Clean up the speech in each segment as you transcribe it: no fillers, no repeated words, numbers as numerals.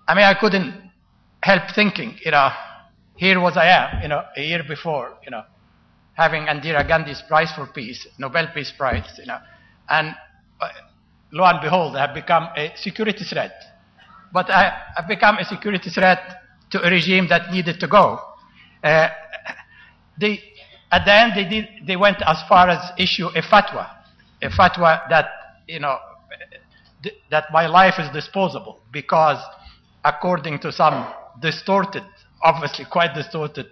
I mean, I couldn't help thinking, here was I am, a year before, having Indira Gandhi's Prize for Peace, Nobel Peace Prize, and lo and behold, I have become a security threat. But I've become a security threat to a regime that needed to go. At the end, they went as far as issue a fatwa that, that my life is disposable because, according to some distorted, obviously quite distorted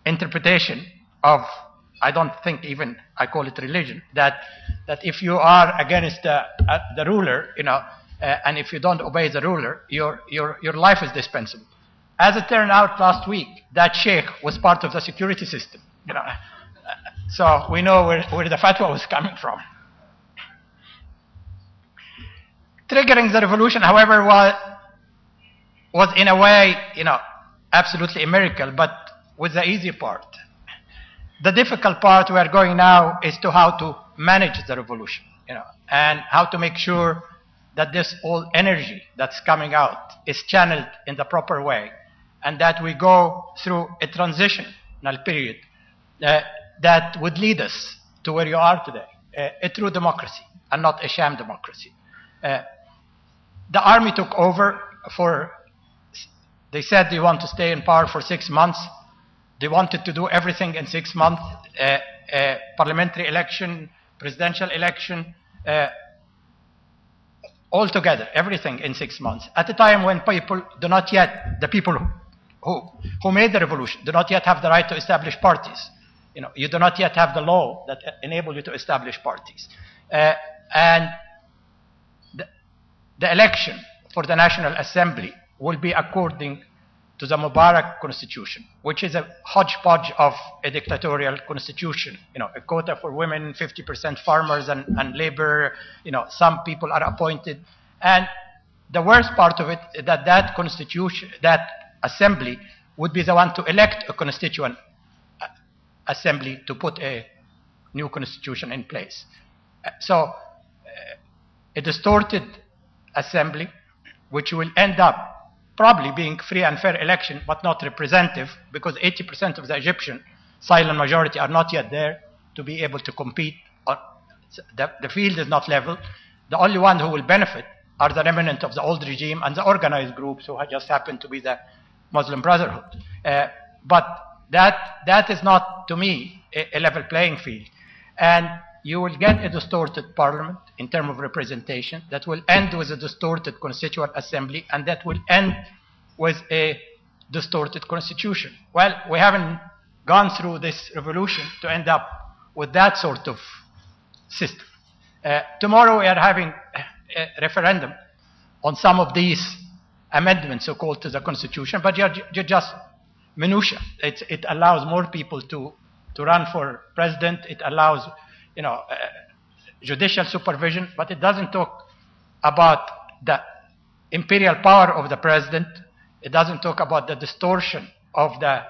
interpretation of, I don't think even I call it religion, that if you are against the ruler, and if you don't obey the ruler, your life is dispensable. As it turned out last week, that sheikh was part of the security system, so we know where the fatwa was coming from. Triggering the revolution, however, was in a way, absolutely a miracle, but with the easy part. The difficult part we are going now is to how to manage the revolution, and how to make sure that this all energy that's coming out is channeled in the proper way, and that we go through a transitional period that would lead us to where you are today, a true democracy and not a sham democracy. The army took over they said they want to stay in power for 6 months. They wanted to do everything in 6 months, parliamentary election, presidential election, altogether, everything in 6 months. At a time when people do not yet, the people who made the revolution do not yet have the right to establish parties. You do not yet have the law that enable you to establish parties. And the election for the National Assembly will be according to the Mubarak constitution, which is a hodgepodge of a dictatorial constitution. A quota for women, 50% farmers and labor, some people are appointed. And the worst part of it is that constitution, that assembly, would be the one to elect a constituent assembly to put a new constitution in place. So a distorted assembly, which will end up probably being free and fair election, but not representative, because 80% of the Egyptian silent majority are not yet there to be able to compete. The field is not level. The only one who will benefit are the remnant of the old regime and the organized groups who just happen to be the Muslim Brotherhood. But that is not, to me, a level playing field. And you will get a distorted parliament in terms of representation that will end with a distorted constituent assembly, and that will end with a distorted constitution. Well, we haven't gone through this revolution to end up with that sort of system. Tomorrow we are having a referendum on some of these amendments, so-called, to the constitution, but you're just minutia. It allows more people to run for president. It allows judicial supervision, but it doesn't talk about the imperial power of the president. It doesn't talk about the distortion of the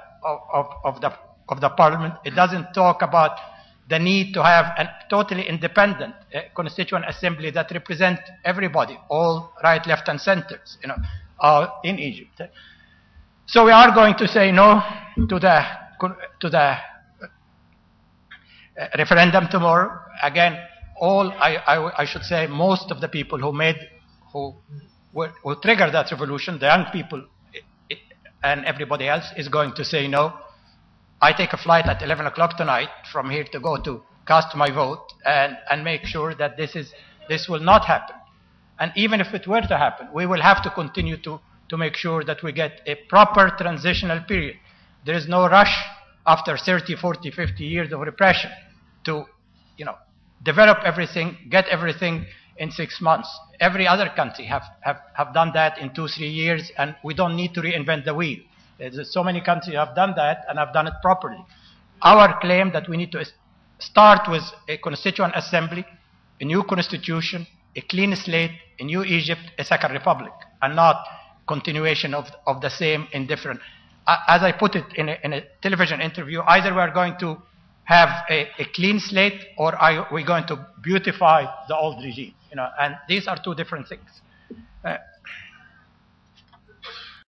parliament. It doesn't talk about the need to have a totally independent constituent assembly that represent everybody, all right, left, and centers, in Egypt. So we are going to say no to the referendum tomorrow. Again, I should say, most of the people who triggered that revolution, the young people and everybody else, is going to say no. I take a flight at 11 o'clock tonight from here to go to cast my vote and make sure that this will not happen. And even if it were to happen, we will have to continue to make sure that we get a proper transitional period. There is no rush after 30, 40, 50 years of repression to, develop everything, get everything in 6 months. Every other country have done that in 2-3 years, and we don't need to reinvent the wheel. There's so many countries have done that and have done it properly. Our claim that we need to start with a constituent assembly, a new constitution, a clean slate, a new Egypt, a second republic, and not continuation of the same in different. As I put it in a television interview, either we are going to have a clean slate, or are we going to beautify the old regime? And these are two different things.